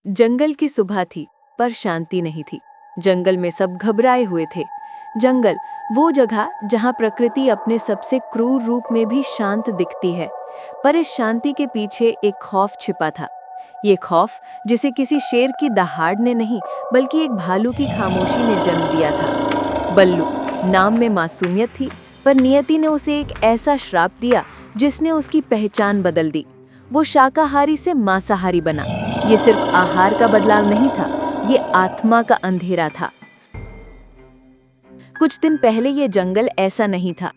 जंगल की सुबह थी, पर शांति नहीं थी। जंगल में सब घबराए हुए थे। जंगल, वो जगह जहाँ प्रकृति अपने सबसे क्रूर रूप में भी शांत दिखती है, पर इस शांति के पीछे एक खौफ छिपा था। ये खौफ जिसे किसी शेर की दहाड़ ने नहीं, बल्कि एक भालू की खामोशी ने जन्म दिया था। बल्लू, नाम में मासूमियत थी, पर नियति ने उसे एक ऐसा श्राप दिया जिसने उसकी पहचान बदल दी। वो शाकाहारी से मांसाहारी बना। ये सिर्फ आहार का बदलाव नहीं था, ये आत्मा का अंधेरा था। कुछ दिन पहले ये जंगल ऐसा नहीं था।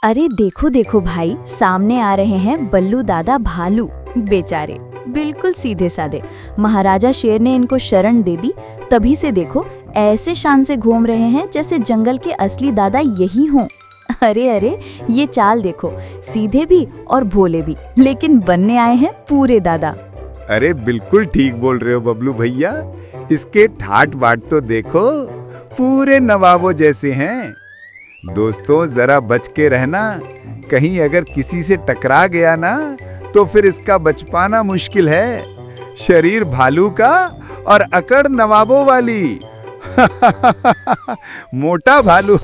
अरे देखो देखो भाई, सामने आ रहे हैं बल्लू दादा भालू। बेचारे बिल्कुल सीधे साधे। महाराजा शेर ने इनको शरण दे दी, तभी से देखो ऐसे शान से घूम रहे हैं जैसे जंगल के असली दादा यही हों। अरे अरे, ये चाल देखो, सीधे भी और भोले भी, लेकिन बनने आए हैं पूरे दादा। अरे बिल्कुल ठीक बोल रहे हो बबलू भैया। इसके ठाट बाट तो देखो, पूरे नवाबों जैसे हैं। दोस्तों, जरा बच के रहना, कहीं अगर किसी से टकरा गया ना तो फिर इसका बच पाना मुश्किल है। शरीर भालू का और अकड़ नवाबों वाली। मोटा भालू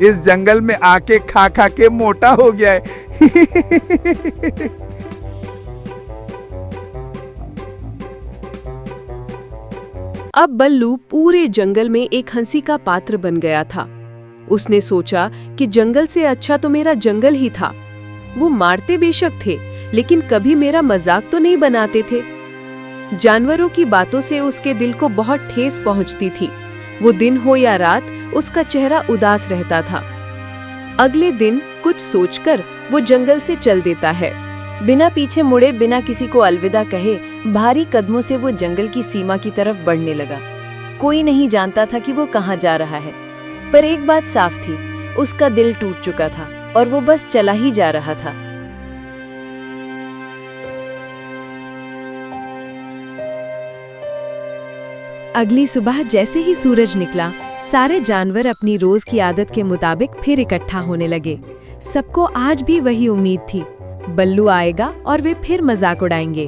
इस जंगल में आके खा खा के मोटा हो गया है। अब बल्लू पूरे जंगल में एक हंसी का पात्र बन गया था। उसने सोचा कि जंगल से अच्छा तो मेरा जंगल ही था। वो मारते बेशक थे, लेकिन कभी मेरा मजाक तो नहीं बनाते थे। जानवरों की बातों से उसके दिल को बहुत ठेस पहुंचती थी। वो दिन हो या रात, उसका चेहरा उदास रहता था। अगले दिन कुछ सोचकर वो जंगल से चल देता है। बिना पीछे मुड़े, बिना किसी को अलविदा कहे, भारी कदमों से वो जंगल की सीमा की तरफ बढ़ने लगा। कोई नहीं जानता था कि वो कहाँ जा रहा है, पर एक बात साफ थी, उसका दिल टूट चुका था और वो बस चला ही जा रहा था। अगली सुबह जैसे ही सूरज निकला, सारे जानवर अपनी रोज की आदत के मुताबिक फिर इकट्ठा होने लगे। सबको आज भी वही उम्मीद थी, बल्लू आएगा और वे फिर मजाक उड़ाएंगे।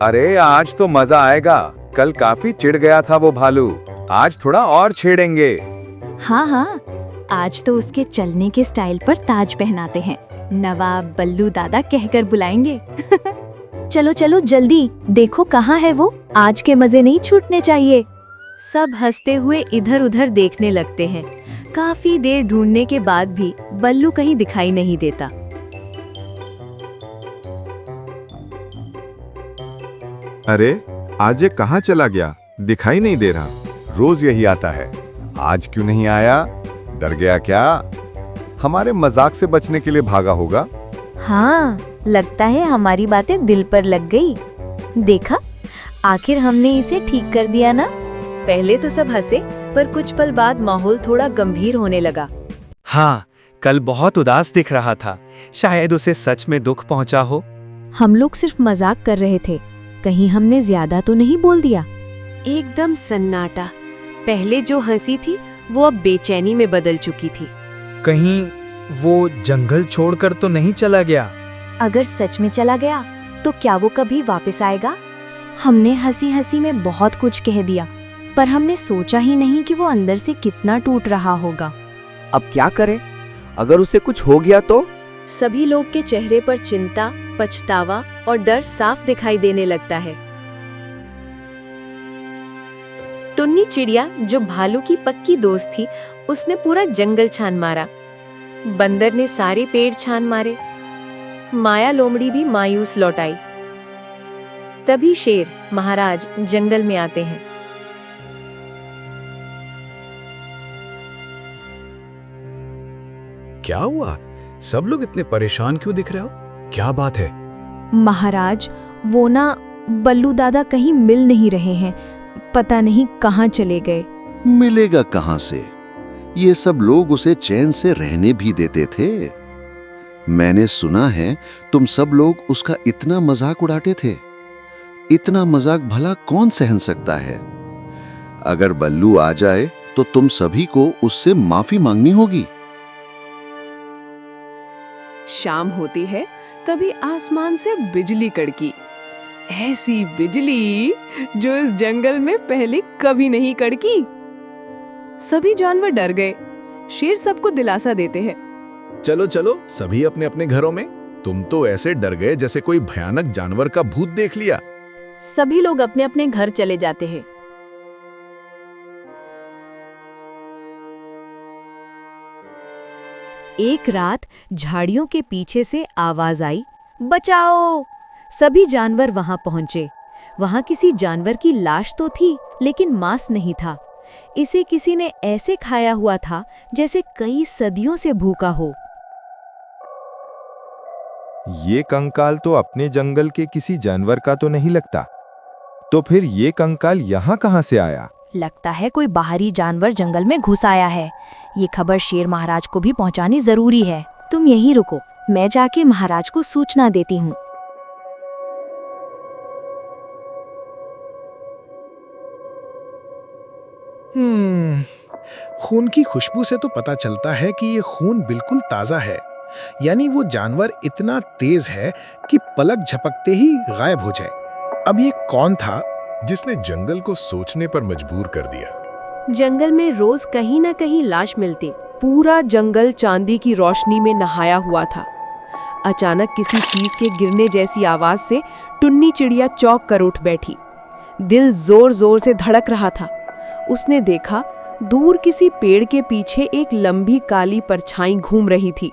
अरे आज तो मजा आएगा, कल काफी चिढ़ गया था वो भालू, आज थोड़ा और छेड़ेंगे। हाँ हाँ, आज तो उसके चलने के स्टाइल पर ताज पहनाते हैं। नवाब बल्लू दादा कहकर बुलाएंगे। चलो चलो जल्दी, देखो कहाँ है वो, आज के मजे नहीं छूटने चाहिए। सब हंसते हुए इधर उधर देखने लगते हैं। काफी देर ढूंढने के बाद भी बल्लू कहीं दिखाई नहीं देता। अरे आज ये कहाँ चला गया, दिखाई नहीं दे रहा। रोज यही आता है, आज क्यों नहीं आया? डर गया क्या? हमारे मजाक से बचने के लिए भागा होगा। हाँ, लगता है हमारी बातें दिल पर लग गई। देखा, आखिर हमने इसे ठीक कर दिया ना। पहले तो सब हंसे, पर कुछ पल बाद माहौल थोड़ा गंभीर होने लगा। हाँ, कल बहुत उदास दिख रहा था, शायद उसे सच में दुख पहुंचा हो। हम लोग सिर्फ मजाक कर रहे थे, कहीं हमने ज्यादा तो नहीं बोल दिया। एकदम सन्नाटा। पहले जो हंसी थी वो अब बेचैनी में बदल चुकी थी। कहीं वो जंगल छोड़कर तो नहीं चला गया? अगर सच में चला गया तो क्या वो कभी वापस आएगा? हमने हंसी हंसी में बहुत कुछ कह दिया, पर हमने सोचा ही नहीं कि वो अंदर से कितना टूट रहा होगा। अब क्या करें? अगर उसे कुछ हो गया तो? सभी लोग के चेहरे पर चिंता, पछतावा और डर साफ दिखाई देने लगता है। टुन्नी चिड़िया, जो भालू की पक्की दोस्त थी, उसने पूरा जंगल छान मारा। बंदर ने सारे पेड़ छान मारे। माया लोमड़ी भी मायूस लौट आई। तभी शेर, महाराज, जंगल में आते हैं। क्या हुआ? सब लोग इतने परेशान क्यों दिख रहे हो? क्या बात है? महाराज, वो ना बल्लू दादा कहीं मिल नहीं रहे हैं, पता नहीं कहाँ चले गए। मिलेगा कहाँ से? ये सब लोग उसे चैन से रहने भी देते थे। मैंने सुना है तुम सब लोग उसका इतना मजाक उड़ाते थे। इतना मजाक भला कौन सहन सकता है? अगर बल्लू आ जाए तो तुम सभी को उससे माफी मांगनी होगी। शाम होती है तभी आसमान से बिजली कड़की। ऐसी बिजली जो इस जंगल में पहले कभी नहीं कड़की। सभी जानवर डर गए। शेर सबको दिलासा देते हैं। चलो चलो सभी अपने अपने घरों में। तुम तो ऐसे डर गए जैसे कोई भयानक जानवर का भूत देख लिया। सभी लोग अपने अपने घर चले जाते हैं। एक रात झाड़ियों के पीछे से आवाज आई, बचाओ! सभी जानवर वहां पहुंचे। वहां किसी जानवर की लाश तो थी, लेकिन मांस नहीं था। इसे किसी ने ऐसे खाया हुआ था जैसे कई सदियों से भूखा हो। ये कंकाल तो अपने जंगल के किसी जानवर का तो नहीं लगता। तो फिर ये कंकाल यहाँ कहाँ से आया? लगता है कोई बाहरी जानवर जंगल में घुस आया है। ये खबर शेर महाराज को भी पहुंचानी जरूरी है। तुम यहीं रुको, मैं जाके महाराज को सूचना देती हूँ। खून की खुशबू से तो पता चलता है कि ये खून बिल्कुल ताजा है। यानी वो जानवर इतना तेज है कि पलक झपकते ही गायब हो जाए। अब ये कौन था जिसने जंगल को सोचने पर मजबूर कर दिया? जंगल में रोज कहीं न कहीं लाश मिलती। पूरा जंगल चांदी की रोशनी में नहाया हुआ था। अचानक किसी चीज के गिरने जैसी आवाज से टुन्नी चिड़िया चौंक कर उठ बैठी। दिल जोर जोर से धड़क रहा था। उसने देखा दूर किसी पेड़ के पीछे एक लंबी काली परछाई घूम रही थी।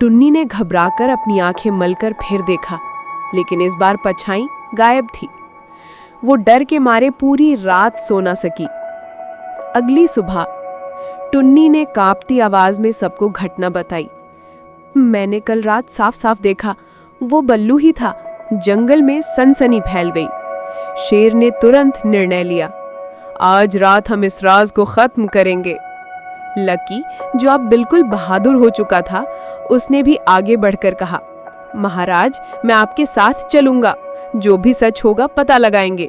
टुन्नी ने घबराकर अपनी आंखें मलकर फिर देखा, लेकिन इस बार परछाई गायब थी। वो डर के मारे पूरी रात सो न सकी। अगली सुबह टुन्नी ने कांपती आवाज में सबको घटना बताई। मैंने कल रात साफ साफ देखा, वो बल्लू ही था। जंगल में सनसनी फैल गई। शेर ने तुरंत निर्णय लिया, आज रात हम इस राज को खत्म करेंगे। लकी, जो अब बिल्कुल बहादुर हो चुका था, उसने भी आगे बढ़कर कहा, महाराज मैं आपके साथ चलूंगा, जो भी सच होगा पता लगाएंगे।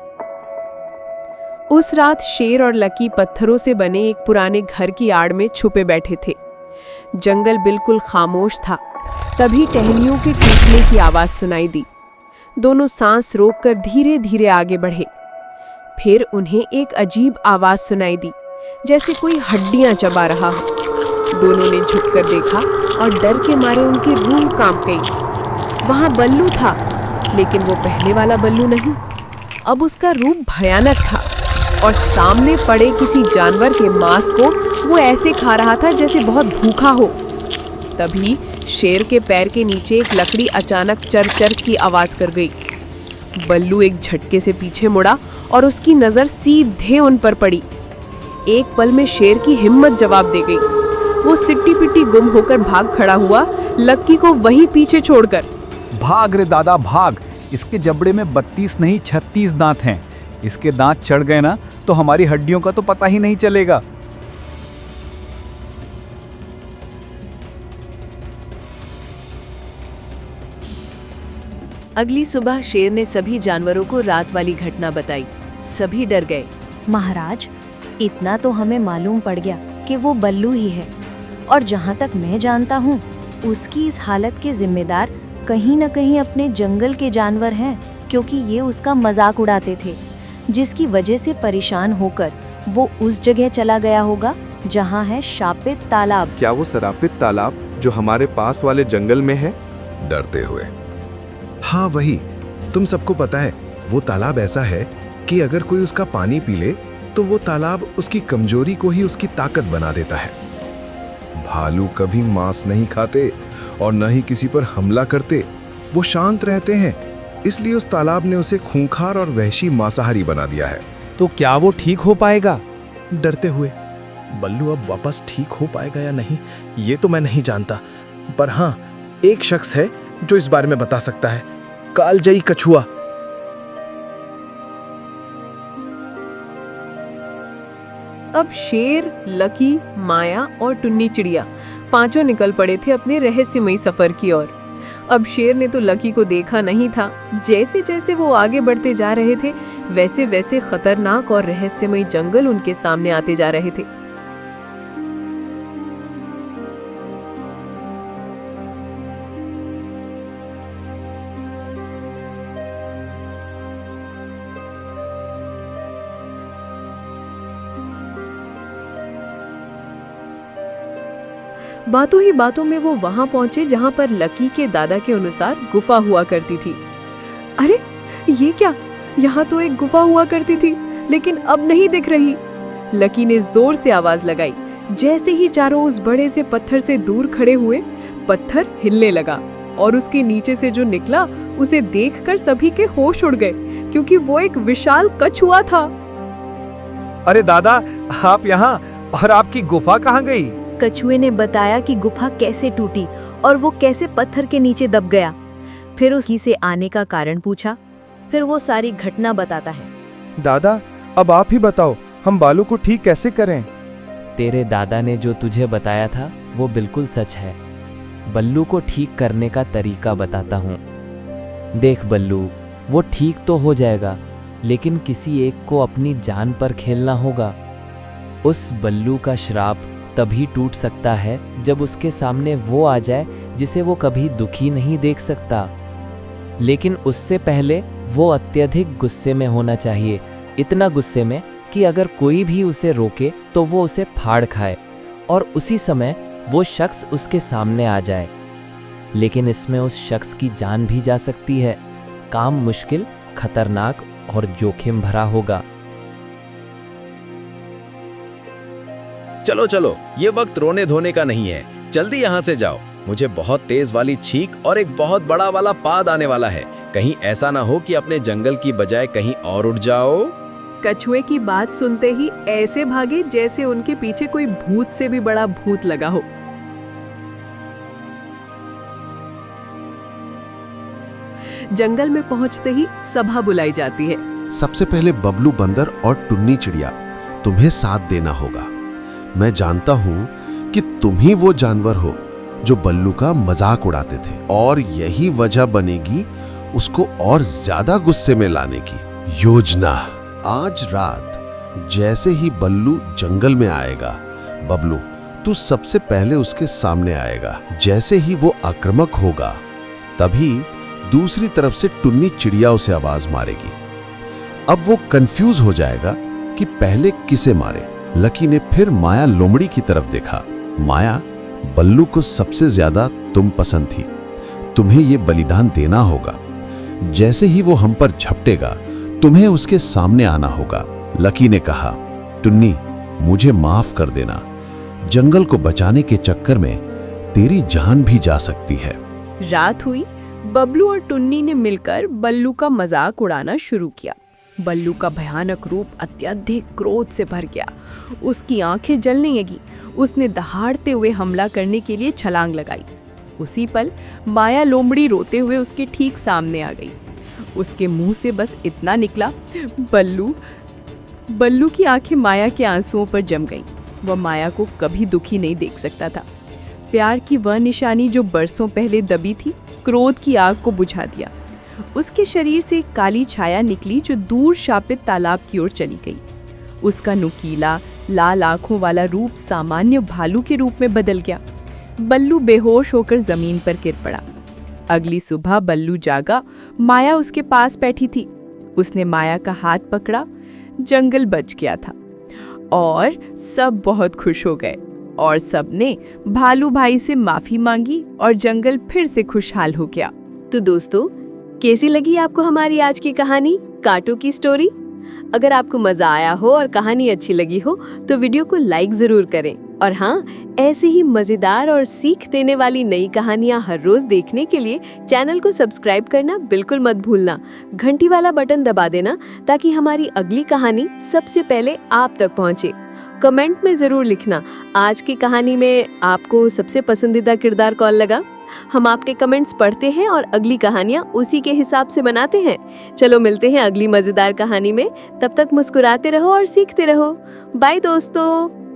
उस रात शेर और लकी पत्थरों से बने एक पुराने घर की आड़ में छुपे बैठे थे। जंगल बिल्कुल खामोश था। तभी टहनियों के टूटने की आवाज सुनाई दी। दोनों सांस रोककर धीरे धीरे आगे बढ़े। फिर उन्हें एक अजीब आवाज सुनाई दी, जैसे कोई हड्डियां चबा रहा हो। दोनों ने झुककर देखा और डर के मारे उनकी रूह कांप गई। वहां बल्लू था, लेकिन वो पहले वाला बल्लू नहीं। अब उसका रूप भयानक था और सामने पड़े किसी जानवर के मांस को वो ऐसे खा रहा था जैसे बहुत भूखा हो। तभी शेर के पैर के नीचे एक लकड़ी अचानक चर-चर की आवाज कर गई। बल्लू एक झटके से पीछे मुड़ा और उसकी नजर सीधे उन पर पड़ी। एक पल में शेर की हिम्मत जवाब दे गई। वो सिट्टी पिट्टी गुम होकर भाग खड़ा हुआ, लक्की को वहीं पीछे छोड़कर। भाग रे दादा भाग! इसके जबड़े में 32 नहीं 36 दांत हैं। इसके दांत चढ़ गए ना तो हमारी हड्डियों का तो पता ही नहीं चलेगा। अगली सुबह शेर ने सभी जानवरों को रात वाली घटना बताई। सभी डर गए। महाराज, इतना तो हमें मालूम पड़ गया कि वो बल्लू ही है, और जहाँ तक मैं जानता हूँ उसकी इस हालत के जिम्मेदार कहीं न कहीं अपने जंगल के जानवर हैं, क्योंकि ये उसका मजाक उड़ाते थे, जिसकी वजह से परेशान होकर वो उस जगह चला गया होगा जहाँ है शापित तालाब। क्या वो शरापित तालाब जो हमारे पास वाले जंगल में है? डरते हुए। हाँ वही। तुम सबको पता है वो तालाब ऐसा है कि अगर कोई उसका पानी पी ले तो वो तालाब उसकी कमजोरी को ही उसकी ताकत बना देता है। भालू कभी मांस नहीं खाते और न ही किसी पर हमला करते। वो शांत रहते हैं, इसलिए उस तालाब ने उसे खूंखार और वहशी मांसाहारी बना दिया है। तो क्या वो ठीक हो पाएगा? डरते हुए। बल्लू अब वापस ठीक हो पाएगा या नहीं ये तो मैं नहीं जानता, पर हाँ एक शख्स है जो इस बारे में बता सकता है, कालजयी कछुआ। अब शेर, लकी, माया और टुन्नी चिड़िया पांचों निकल पड़े थे अपने रहस्यमयी सफर की ओर। अब शेर ने तो लकी को देखा नहीं था। जैसे जैसे वो आगे बढ़ते जा रहे थे, वैसे वैसे खतरनाक और रहस्यमय जंगल उनके सामने आते जा रहे थे। बातों ही बातों में वो वहां पहुंचे जहां पर लकी के दादा के अनुसार गुफा हुआ करती थी। अरे ये क्या, यहाँ तो एक गुफा हुआ करती थी लेकिन अब नहीं दिख रही। लकी ने जोर से आवाज लगाई। जैसे ही चारों उस बड़े से पत्थर से दूर खड़े हुए, पत्थर हिलने लगा और उसके नीचे से जो निकला उसे देखकर सभी के होश उड़ गए, क्योंकि वो एक विशाल कछुआ था। अरे दादा, आप यहाँ, और आपकी गुफा कहाँ गई? कछुए ने बताया कि गुफा कैसे टूटी और वो कैसे पत्थर के नीचे दब गया। फिर उसी से आने का कारण पूछा। फिर वो सारी घटना बताता है। दादा, अब आप ही बताओ, हम बालू को ठीक कैसे करें? तेरे दादा ने जो तुझे बताया था वो बिल्कुल सच है। बल्लू को ठीक करने का तरीका बताता हूँ। देख बल्लू, वो ठीक तो हो जाएगा, लेकिन किसी एक को अपनी जान पर खेलना होगा। उस बल्लू का श्राप तभी टूट सकता है जब उसके सामने वो आ जाए जिसे वो कभी दुखी नहीं देख सकता। लेकिन उससे पहले वो अत्यधिक गुस्से में होना चाहिए, इतना गुस्से में कि अगर कोई भी उसे रोके तो वो उसे फाड़ खाए और उसी समय वो शख्स उसके सामने आ जाए। लेकिन इसमें उस शख्स की जान भी जा सकती है। काम मुश्किल, खतरनाक और जोखिम भरा होगा। चलो चलो, ये वक्त रोने धोने का नहीं है, जल्दी यहाँ से जाओ। मुझे बहुत तेज वाली छींक और एक बहुत बड़ा वाला पाद आने वाला है। कहीं ऐसा ना हो कि अपने जंगल की बजाय कहीं और उड़ जाओ। कछुए की बात सुनते ही ऐसे भागे जैसे उनके पीछे कोई भूत से भी बड़ा भूत लगा हो। जंगल में पहुंचते ही सभा बुलाई जाती है। सबसे पहले बबलू बंदर और टुन्नी चिड़िया, तुम्हें साथ देना होगा। मैं जानता हूं कि तुम ही वो जानवर हो जो बल्लू का मजाक उड़ाते थे, और यही वजह बनेगी उसको और ज्यादा गुस्से में लाने की योजना। आज रात जैसे ही बल्लू जंगल में आएगा, बबलू तू सबसे पहले उसके सामने आएगा। जैसे ही वो आक्रामक होगा, तभी दूसरी तरफ से टुन्नी चिड़िया उसे आवाज मारेगी। अब वो कंफ्यूज हो जाएगा कि पहले किसे मारे। लकी ने फिर माया लोमड़ी की तरफ देखा। माया, बल्लू को सबसे ज्यादा तुम पसंद थी, तुम्हें ये बलिदान देना होगा। जैसे ही वो हम पर झपटेगा, तुम्हें उसके सामने आना होगा। लकी ने कहा, टुन्नी मुझे माफ कर देना, जंगल को बचाने के चक्कर में तेरी जान भी जा सकती है। रात हुई। बबलू और टुन्नी ने मिलकर बल्लू का मजाक उड़ाना शुरू किया। बल्लू का भयानक रूप अत्यधिक क्रोध से भर गया। उसकी आंखें जलने लगी। उसने दहाड़ते हुए हमला करने के लिए छलांग लगाई। उसी पल माया लोमड़ी रोते हुए उसके ठीक सामने आ गई। उसके मुंह से बस इतना निकला, बल्लू की आंखें माया के आंसुओं पर जम गईं। वह माया को कभी दुखी नहीं देख सकता था। प्यार की वह निशानी जो बरसों पहले दबी थी, क्रोध की आग को बुझा दिया। उसके शरीर से एक काली छाया निकली जो दूर शापित तालाब की ओर चली गई। उसका नुकीला लाल आंखों वाला रूप सामान्य भालू के रूप में बदल गया। बल्लू बेहोश होकर जमीन पर गिर पड़ा। अगली सुबह बल्लू जागा। माया उसके पास बैठी थी। उसने माया का हाथ पकड़ा। जंगल बच गया था और सब बहुत खुश हो गए और सबने भालू भाई से माफी मांगी और जंगल फिर से खुशहाल हो गया। तो दोस्तों, कैसी लगी आपको हमारी आज की कहानी काटू की स्टोरी? अगर आपको मजा आया हो और कहानी अच्छी लगी हो तो वीडियो को लाइक जरूर करें। और हाँ, ऐसे ही मजेदार और सीख देने वाली नई कहानियाँ हर रोज देखने के लिए चैनल को सब्सक्राइब करना बिल्कुल मत भूलना। घंटी वाला बटन दबा देना ताकि हमारी अगली कहानी सबसे पहले आप तक पहुँचे। कमेंट में जरूर लिखना आज की कहानी में आपको सबसे पसंदीदा किरदार कौन लगा। हम आपके कमेंट्स पढ़ते हैं और अगली कहानियाँ उसी के हिसाब से बनाते हैं। चलो मिलते हैं अगली मजेदार कहानी में। तब तक मुस्कुराते रहो और सीखते रहो। बाय दोस्तों।